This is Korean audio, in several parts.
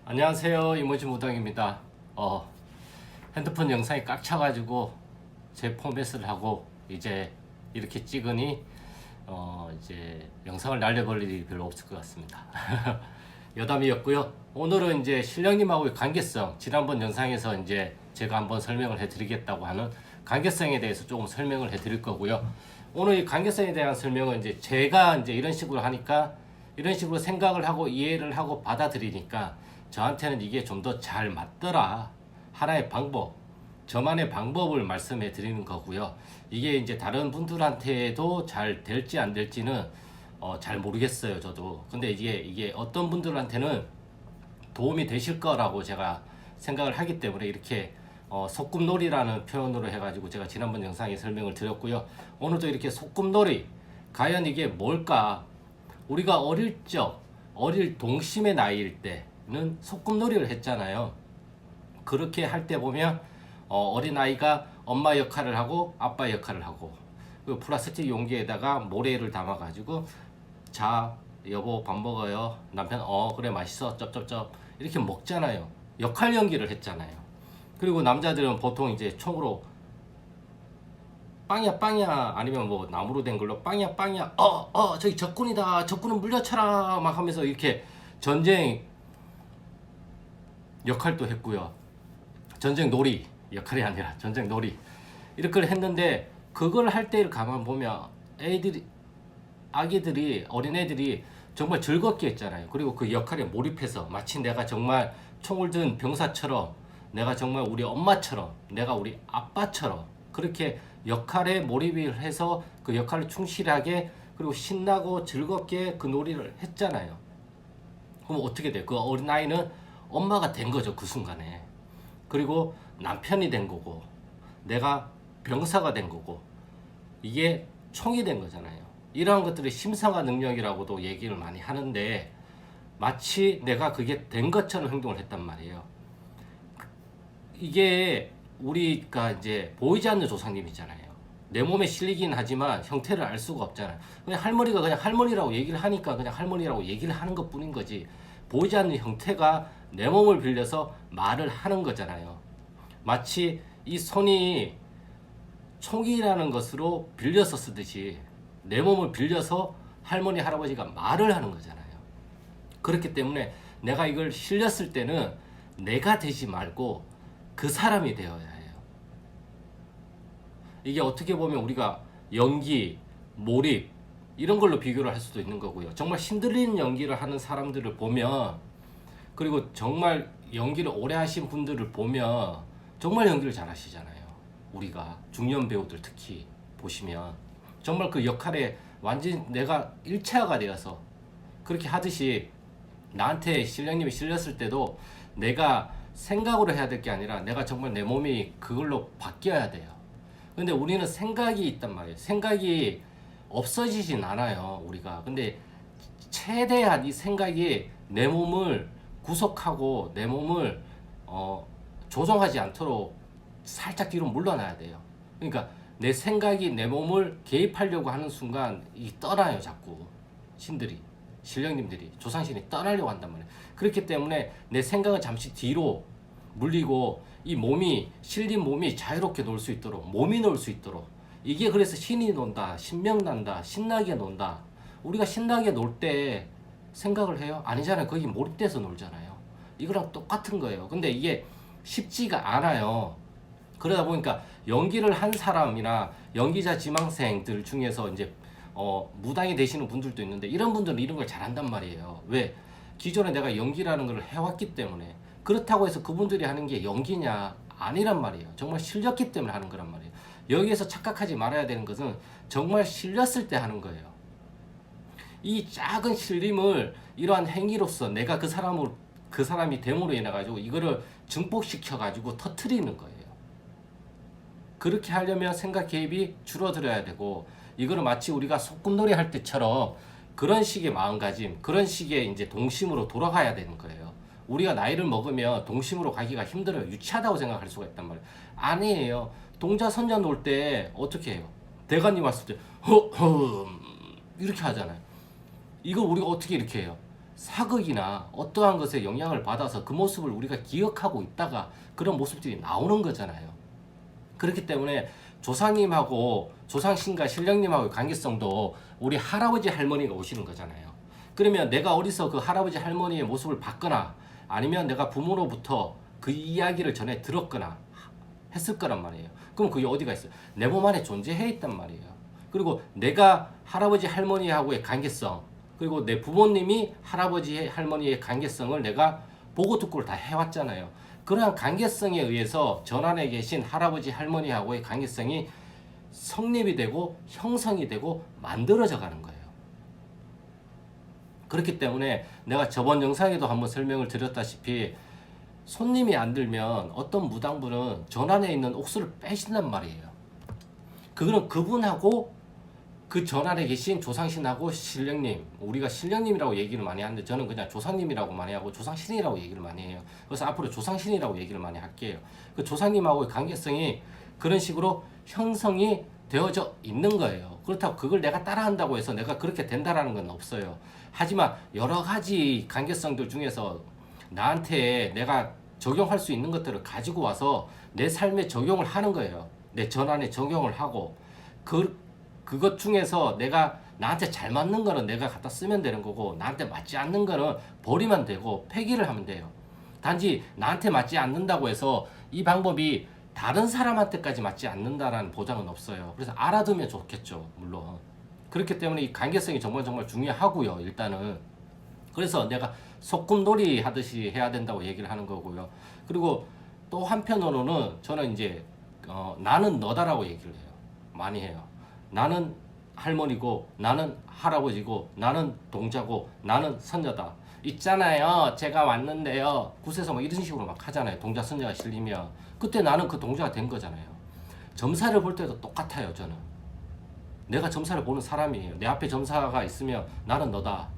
안녕하세요, 이모지 무당입니다. 핸드폰 영상이 꽉 차가지고 제 포맷을 하고 이제 이렇게 찍으니 이제 영상을 날려볼 일이 별로 없을 것 같습니다. 여담이었고요. 오늘은 이제 신령님하고의 관계성, 지난번 영상에서 이제 제가 한번 설명을 해드리겠다고 하는 관계성에 대해서 조금 설명을 해드릴 거고요. 오늘 이 관계성에 대한 설명은 이제 제가 이제 이런 식으로 하니까 이런 식으로 생각을 하고 이해를 하고 받아들이니까 저한테는 이게 좀 더 잘 맞더라. 하나의 방법, 저만의 방법을 말씀해 드리는 거고요. 이게 이제 다른 분들한테도 잘 될지 안 될지는 잘 모르겠어요, 저도. 근데 이게 어떤 분들한테는 도움이 되실 거라고 제가 생각을 하기 때문에 이렇게 소꿉놀이라는 표현으로 해가지고 제가 지난번 영상에 설명을 드렸고요. 오늘도 이렇게 소꿉놀이, 과연 이게 뭘까? 우리가 어릴 동심의 나이일 때는 소꿉놀이를 했잖아요. 그렇게 할 때 보면 어린아이가 엄마 역할을 하고 아빠 역할을 하고, 그 플라스틱 용기에다가 모래를 담아가지고, 자 여보 밥 먹어요, 남편 그래 맛있어 쩝쩝쩝 이렇게 먹잖아요. 역할 연기를 했잖아요. 그리고 남자들은 보통 이제 총으로 빵이야 빵이야, 아니면 뭐 나무로 된 걸로 빵이야 빵이야, 저기 적군이다, 적군은 물려쳐라 막 하면서 이렇게 전쟁 역할도 했고요. 전쟁 놀이 역할이 아니라 전쟁 놀이 이렇게 했는데, 그걸 할 때를 가만 보면 아기들이, 어린애들이 정말 즐겁게 했잖아요. 그리고 그 역할에 몰입해서 마치 내가 정말 총을 든 병사처럼, 내가 정말 우리 엄마처럼, 내가 우리 아빠처럼 그렇게 역할에 몰입을 해서 그 역할을 충실하게, 그리고 신나고 즐겁게 그 놀이를 했잖아요. 그럼 어떻게 돼? 그 어린아이는 엄마가 된 거죠, 그 순간에. 그리고 남편이 된 거고, 내가 병사가 된 거고, 이게 총이 된 거잖아요. 이러한 것들이 심상화 능력이라고도 얘기를 많이 하는데, 마치 내가 그게 된 것처럼 행동을 했단 말이에요. 이게 우리가 이제 보이지 않는 조상님이잖아요. 내 몸에 실리긴 하지만 형태를 알 수가 없잖아요. 그냥 할머니가 그냥 할머니라고 얘기를 하니까 그냥 할머니라고 얘기를 하는 것 뿐인 거지, 보이지 않는 형태가 내 몸을 빌려서 말을 하는 거잖아요. 마치 이 손이 총이라는 것으로 빌려서 쓰듯이 내 몸을 빌려서 할머니 할아버지가 말을 하는 거잖아요. 그렇기 때문에 내가 이걸 실렸을 때는 내가 되지 말고 그 사람이 되어야 해요. 이게 어떻게 보면 우리가 연기, 몰입 이런 걸로 비교를 할 수도 있는 거고요. 정말 신들리는 연기를 하는 사람들을 보면, 그리고 정말 연기를 오래 하신 분들을 보면 정말 연기를 잘 하시잖아요. 우리가 중년 배우들 특히 보시면 정말 그 역할에 완전히 내가 일체화가 되어서 그렇게 하듯이, 나한테 신령님이 실렸을 때도 내가 생각으로 해야 될 게 아니라 내가 정말 내 몸이 그걸로 바뀌어야 돼요. 근데 우리는 생각이 있단 말이에요. 생각이 없어지진 않아요, 우리가. 근데 최대한 이 생각이 내 몸을 구속하고 내 몸을 조종하지 않도록 살짝 뒤로 물러나야 돼요. 그러니까 내 생각이 내 몸을 개입하려고 하는 순간 이 떠나요, 자꾸. 신령님들이, 조상신이 떠나려고 한단 말이에요. 그렇기 때문에 내 생각은 잠시 뒤로 물리고, 이 몸이, 실린 몸이 자유롭게 놀 수 있도록, 몸이 놀 수 있도록. 이게 그래서 신이 논다, 신명난다, 신나게 논다. 우리가 신나게 놀 때 생각을 해요? 아니잖아요. 거기 몰입돼서 놀잖아요. 이거랑 똑같은 거예요. 근데 이게 쉽지가 않아요. 그러다 보니까 연기를 한 사람이나 연기자 지망생들 중에서 이제 무당이 되시는 분들도 있는데, 이런 분들은 이런 걸 잘한단 말이에요. 왜? 기존에 내가 연기라는 걸 해왔기 때문에. 그렇다고 해서 그분들이 하는 게 연기냐? 아니란 말이에요. 정말 실렸기 때문에 하는 거란 말이에요. 여기에서 착각하지 말아야 되는 것은 정말 실렸을 때 하는 거예요. 이 작은 실림을 이러한 행위로서 내가 그 사람이 됨으로 인해 가지고 이거를 증폭시켜 가지고 터트리는 거예요. 그렇게 하려면 생각 개입이 줄어들어야 되고, 이거를 마치 우리가 소꿉놀이 할 때처럼 그런 식의 마음가짐, 그런 식의 이제 동심으로 돌아가야 되는 거예요. 우리가 나이를 먹으면 동심으로 가기가 힘들어요. 유치하다고 생각할 수가 있단 말이에요. 아니에요. 동자 선자 놀 때 어떻게 해요? 대가님 왔을 때 이렇게 하잖아요. 이걸 우리가 어떻게 이렇게 해요? 사극이나 어떠한 것에 영향을 받아서 그 모습을 우리가 기억하고 있다가 그런 모습들이 나오는 거잖아요. 그렇기 때문에 조상님하고 조상신과 신령님하고의 관계성도 우리 할아버지 할머니가 오시는 거잖아요. 그러면 내가 어디서 그 할아버지 할머니의 모습을 봤거나 아니면 내가 부모로부터 그 이야기를 전에 들었거나 했을 거란 말이에요. 그럼 그게 어디가 있어요? 내 몸 안에 존재해 있단 말이에요. 그리고 내가 할아버지 할머니하고의 관계성, 그리고 내 부모님이 할아버지 할머니의 관계성을 내가 보고 듣고를 다 해왔잖아요. 그러한 관계성에 의해서 전 안에 계신 할아버지 할머니하고의 관계성이 성립이 되고 형성이 되고 만들어져 가는 거예요. 그렇기 때문에 내가 저번 영상에도 한번 설명을 드렸다시피 손님이 안 들면 어떤 무당분은 전 안에 있는 옥수를 빼신단 말이에요. 그거는 그분하고 그 전 안에 계신 조상신하고 신령님, 우리가 신령님이라고 얘기를 많이 하는데 저는 그냥 조상님이라고 많이 하고 조상신이라고 얘기를 많이 해요. 그래서 앞으로 조상신이라고 얘기를 많이 할게요. 그 조상님하고의 관계성이 그런 식으로 형성이 되어져 있는 거예요. 그렇다고 그걸 내가 따라한다고 해서 내가 그렇게 된다라는 건 없어요. 하지만 여러 가지 관계성들 중에서 나한테 내가 적용할 수 있는 것들을 가지고 와서 내 삶에 적용을 하는 거예요. 내 전환에 적용을 하고 그것 중에서 내가 나한테 잘 맞는 거는 내가 갖다 쓰면 되는 거고 나한테 맞지 않는 거는 버리면 되고 폐기를 하면 돼요. 단지 나한테 맞지 않는다고 해서 이 방법이 다른 사람한테까지 맞지 않는다라는 보장은 없어요. 그래서 알아두면 좋겠죠, 물론. 그렇기 때문에 이 관계성이 정말 중요하고요, 일단은. 그래서 내가 소꿉놀이 하듯이 해야 된다고 얘기를 하는 거고요. 그리고 또 한편으로는 저는 이제 나는 너다라고 얘기를 해요. 많이 해요. 나는 할머니고 나는 할아버지고 나는 동자고 나는 선녀다. 있잖아요. 제가 왔는데요. 굿에서 막 이런 식으로 막 하잖아요. 동자 선녀가 실리면 그때 나는 그 동자가 된 거잖아요. 점사를 볼 때도 똑같아요. 저는 내가 점사를 보는 사람이에요. 내 앞에 점사가 있으면 나는 너다.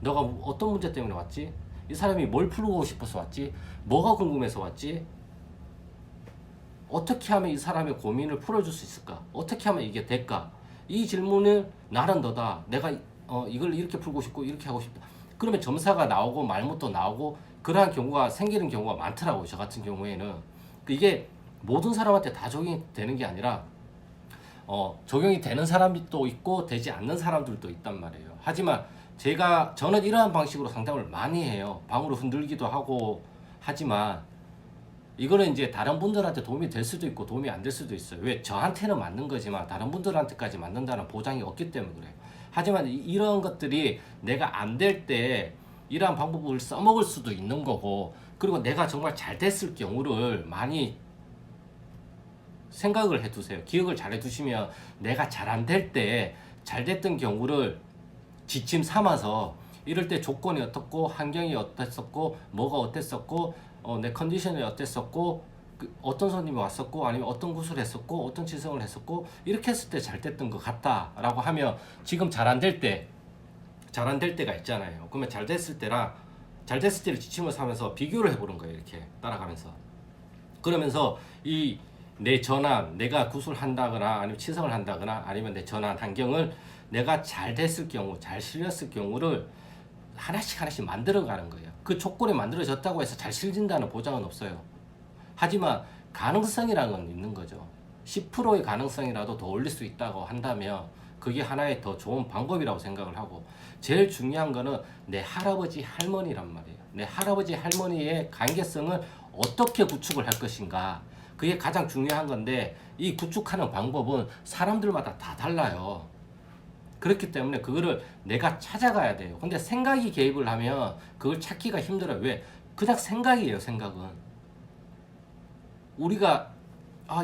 너가 어떤 문제 때문에 왔지? 이 사람이 뭘 풀고 싶어서 왔지? 뭐가 궁금해서 왔지? 어떻게 하면 이 사람의 고민을 풀어줄 수 있을까? 어떻게 하면 이게 될까? 이 질문을 나는 너다. 내가 이걸 이렇게 풀고 싶고 이렇게 하고 싶다. 그러면 점사가 나오고 말못도 나오고 그러한 경우가 생기는 경우가 많더라고요. 저 같은 경우에는. 이게 모든 사람한테 다 적용이 되는 게 아니라 적용이 되는 사람이 또 있고 되지 않는 사람들도 있단 말이에요. 하지만 저는 이러한 방식으로 상담을 많이 해요. 방으로 흔들기도 하고 하지만 이거는 이제 다른 분들한테 도움이 될 수도 있고 도움이 안 될 수도 있어요. 왜? 저한테는 맞는 거지만 다른 분들한테까지 맞는다는 보장이 없기 때문에 그래요. 하지만 이런 것들이 내가 안 될 때 이러한 방법을 써먹을 수도 있는 거고 그리고 내가 정말 잘 됐을 경우를 많이 생각을 해두세요. 기억을 잘 해두시면 내가 잘 안 될 때 잘 됐던 경우를 지침 삼아서 이럴 때 조건이 어떻고 환경이 어땠었고 뭐가 어땠었고 내 컨디션이 어땠었고 어떤 손님이 왔었고 아니면 어떤 구슬을 했었고 어떤 지성을 했었고 이렇게 했을 때 잘 됐던 것 같다 라고 하면 지금 잘 안 될 때가 있잖아요. 그러면 잘 됐을 때를 지침을 삼아서 비교를 해보는 거예요. 이렇게 따라가면서 그러면서 이 내 전환 내가 구슬한다거나 아니면 치성을 한다거나 아니면 내 전환 환경을 내가 잘 됐을 경우 잘 실렸을 경우를 하나씩 만들어가는 거예요. 그 조건이 만들어졌다고 해서 잘 실린다는 보장은 없어요. 하지만 가능성이라는 건 있는 거죠. 10%의 가능성이라도 더 올릴 수 있다고 한다면 그게 하나의 더 좋은 방법이라고 생각을 하고 제일 중요한 거는 내 할아버지 할머니란 말이에요. 내 할아버지 할머니의 관계성을 어떻게 구축을 할 것인가 그게 가장 중요한 건데 이 구축하는 방법은 사람들마다 다 달라요. 그렇기 때문에 그거를 내가 찾아가야 돼요. 근데 생각이 개입을 하면 그걸 찾기가 힘들어요. 왜? 그냥 생각이에요. 생각은 우리가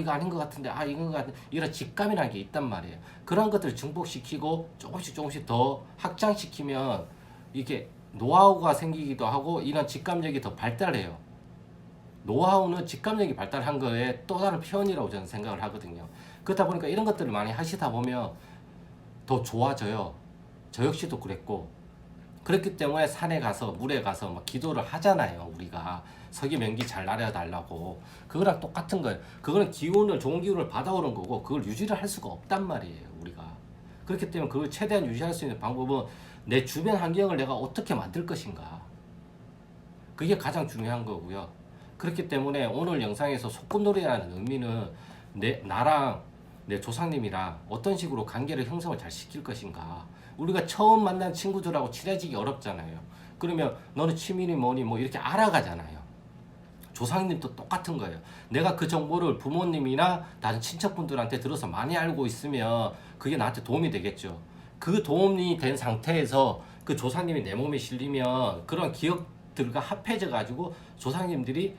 이거 아닌 것 같은데 이건 것 같은데 이런 직감이라는 게 있단 말이에요. 그런 것들을 증폭시키고 조금씩 더 확장시키면 이게 노하우가 생기기도 하고 이런 직감력이 더 발달해요. 노하우는 직감력이 발달한 거에 또 다른 표현이라고 저는 생각을 하거든요. 그렇다 보니까 이런 것들을 많이 하시다 보면 더 좋아져요. 저 역시도 그랬고 그렇기 때문에 산에 가서 물에 가서 막 기도를 하잖아요. 우리가 서기명기 잘 날려달라고 그거랑 똑같은 거예요. 그거는 좋은 기운을 받아오는 거고 그걸 유지를 할 수가 없단 말이에요. 우리가 그렇기 때문에 그걸 최대한 유지할 수 있는 방법은 내 주변 환경을 내가 어떻게 만들 것인가. 그게 가장 중요한 거고요. 그렇기 때문에 오늘 영상에서 소꿉놀이라는 의미는 나랑 내 조상님이랑 어떤 식으로 관계를 형성을 잘 시킬 것인가. 우리가 처음 만난 친구들하고 친해지기 어렵잖아요. 그러면 너는 취미니 뭐니 뭐 이렇게 알아가잖아요. 조상님도 똑같은 거예요. 내가 그 정보를 부모님이나 다른 친척분들한테 들어서 많이 알고 있으면 그게 나한테 도움이 되겠죠. 그 도움이 된 상태에서 그 조상님이 내 몸에 실리면 그런 기억들과 합해져 가지고 조상님들이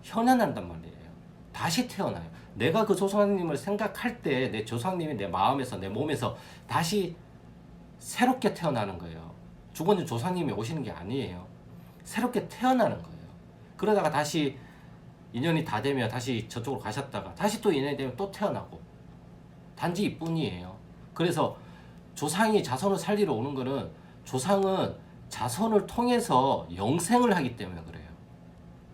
현현한단 말이에요. 다시 태어나요. 내가 그 조상님을 생각할 때 내 조상님이 내 마음에서 내 몸에서 다시 새롭게 태어나는 거예요. 죽었는 조상님이 오시는 게 아니에요. 새롭게 태어나는 거예요. 그러다가 다시 인연이 다 되면 다시 저쪽으로 가셨다가 다시 또 인연이 되면 또 태어나고 단지 이뿐이에요. 그래서 조상이 자손을 살리러 오는 거는 조상은 자손을 통해서 영생을 하기 때문에 그래요.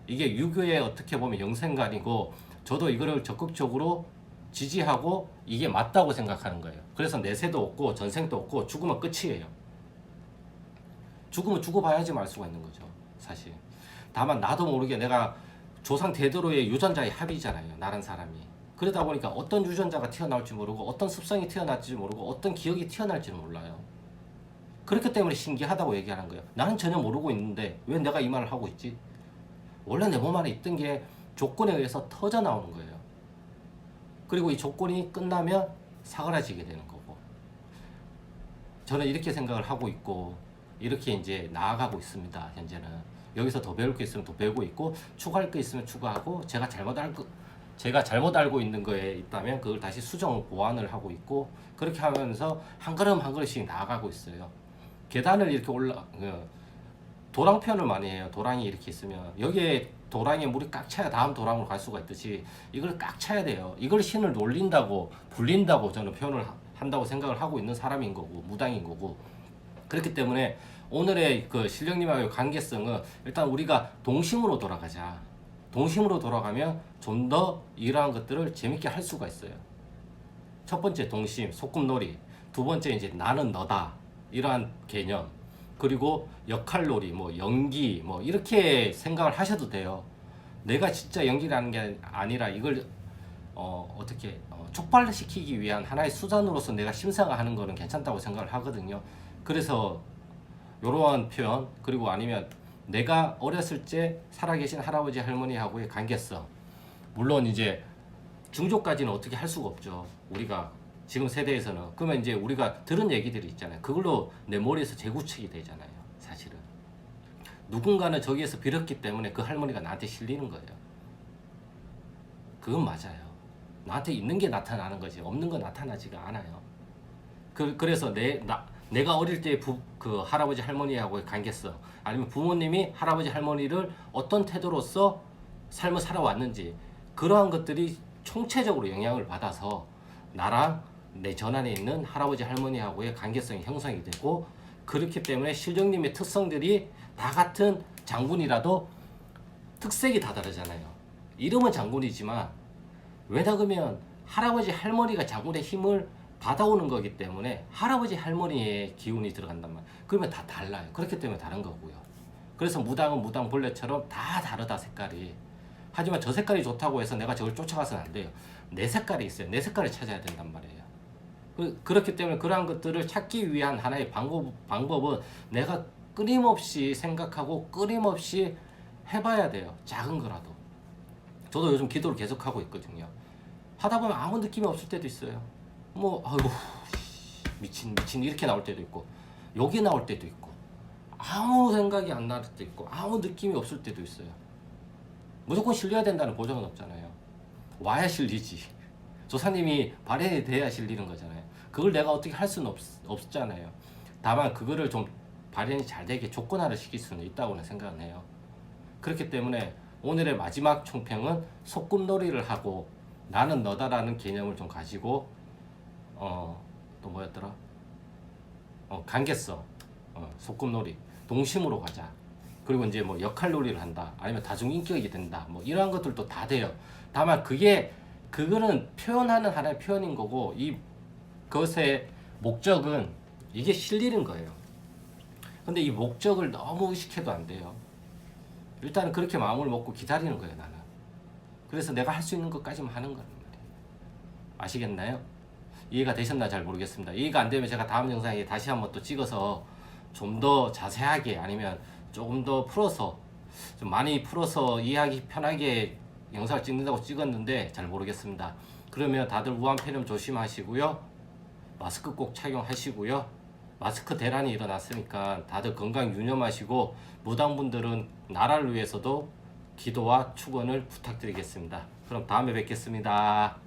이게 유교의 어떻게 보면 영생관이고 저도 이거를 적극적으로 지지하고 이게 맞다고 생각하는 거예요. 그래서 내세도 없고 전생도 없고 죽으면 끝이에요. 죽으면 죽어봐야지 말 수가 있는 거죠. 사실. 다만 나도 모르게 내가 조상 대대로의 유전자의 합이잖아요. 나란 사람이. 그러다 보니까 어떤 유전자가 튀어나올지 모르고 어떤 습성이 튀어나올지 모르고 어떤 기억이 튀어나올지는 몰라요. 그렇기 때문에 신기하다고 얘기하는 거예요. 나는 전혀 모르고 있는데 왜 내가 이 말을 하고 있지? 원래 내 몸 안에 있던 게 조건에 의해서 터져 나오는 거예요. 그리고 이 조건이 끝나면 사그라지게 되는 거고. 저는 이렇게 생각을 하고 있고 이렇게 이제 나아가고 있습니다. 현재는. 여기서 더 배울 게 있으면 더 배우고 있고 추가할 게 있으면 추가하고 제가 잘못 알고 있는 거에 있다면 그걸 다시 수정 보완을 하고 있고 그렇게 하면서 한 걸음 한 걸음씩 나아가고 있어요. 계단을 이렇게 도랑편을 많이 해요. 도랑이 이렇게 있으면 여기에 도랑에 물이 꽉 차야 다음 도랑으로 갈 수가 있듯이 이걸 꽉 차야 돼요. 이걸 신을 놀린다고 불린다고 저는 표현을 한다고 생각을 하고 있는 사람인 거고 무당인 거고. 그렇기 때문에 오늘의 그 실령님과의 관계성은 일단 우리가 동심으로 돌아가자. 동심으로 돌아가면 좀 더 이러한 것들을 재밌게 할 수가 있어요. 첫 번째 동심, 소꿉놀이. 두 번째 이제 나는 너다. 이러한 개념. 그리고 역할놀이, 뭐 연기, 뭐 이렇게 생각을 하셔도 돼요. 내가 진짜 연기라는 게 아니라 이걸 어떻게 촉발시키기 위한 하나의 수단으로서 내가 심사가 하는 거는 괜찮다고 생각을 하거든요. 그래서 이러한 표현 그리고 아니면 내가 어렸을 때 살아계신 할아버지 할머니하고의 관계성 물론 이제 중조까지는 어떻게 할 수가 없죠. 우리가 지금 세대에서는. 그러면 이제 우리가 들은 얘기들이 있잖아요. 그걸로 내 머리에서 재구축이 되잖아요. 사실은. 누군가는 저기에서 빌었기 때문에 그 할머니가 나한테 실리는 거예요. 그건 맞아요. 나한테 있는 게 나타나는 거지 없는 건 나타나지가 않아요. 그래서 내가 어릴 때 그 할아버지 할머니하고의 관계성 아니면 부모님이 할아버지 할머니를 어떤 태도로서 삶을 살아왔는지 그러한 것들이 총체적으로 영향을 받아서 나랑 내 전안에 있는 할아버지 할머니하고의 관계성이 형성이 되고 그렇기 때문에 실령님의 특성들이 다 같은 장군이라도 특색이 다 다르잖아요. 이름은 장군이지만 왜냐 그러면 할아버지 할머니가 장군의 힘을 받아오는 거기 때문에 할아버지 할머니의 기운이 들어간단 말이에요. 그러면 다 달라요. 그렇기 때문에 다른 거고요. 그래서 무당은 무당벌레처럼 다 다르다 색깔이. 하지만 저 색깔이 좋다고 해서 내가 저걸 쫓아가서는 안 돼요. 내 색깔이 있어요. 내 색깔을 찾아야 된단 말이에요. 그렇기 때문에 그러한 것들을 찾기 위한 하나의 방법은 내가 끊임없이 생각하고 끊임없이 해봐야 돼요. 작은 거라도. 저도 요즘 기도를 계속하고 있거든요. 하다 보면 아무 느낌이 없을 때도 있어요. 뭐 아이고 미친 이렇게 나올 때도 있고 욕이 나올 때도 있고 아무 생각이 안 날 때도 있고 아무 느낌이 없을 때도 있어요. 무조건 실려야 된다는 보장은 없잖아요. 와야 실리지. 조사님이 발현이 돼야 실리는 거잖아요. 그걸 내가 어떻게 할 수는 없잖아요. 다만 그거를 좀 발현이 잘 되게 조건화를 시킬 수는 있다고 생각은 해요. 그렇기 때문에 오늘의 마지막 총평은 소꿉놀이를 하고 나는 너다라는 개념을 좀 가지고 또 뭐였더라? 관계성, 소꿉놀이, 동심으로 가자. 그리고 이제 뭐 역할놀이를 한다. 아니면 다중인격이 된다. 뭐 이러한 것들도 다 돼요. 다만 그거는 표현하는 하나의 표현인 거고 그것의 목적은 이게 실리는 거예요. 근데 이 목적을 너무 의식해도 안 돼요. 일단은 그렇게 마음을 먹고 기다리는 거예요, 나는. 그래서 내가 할 수 있는 것까지만 하는 거란 말이에요. 아시겠나요? 이해가 되셨나 잘 모르겠습니다. 이해가 안 되면 제가 다음 영상에 다시 한번 또 찍어서 좀 더 자세하게 아니면 조금 더 풀어서 좀 많이 풀어서 이해하기 편하게 영상을 찍는다고 찍었는데 잘 모르겠습니다. 그러면 다들 우한 폐렴 조심하시고요. 마스크 꼭 착용하시고요. 마스크 대란이 일어났으니까 다들 건강 유념하시고 무당분들은 나라를 위해서도 기도와 축원을 부탁드리겠습니다. 그럼 다음에 뵙겠습니다.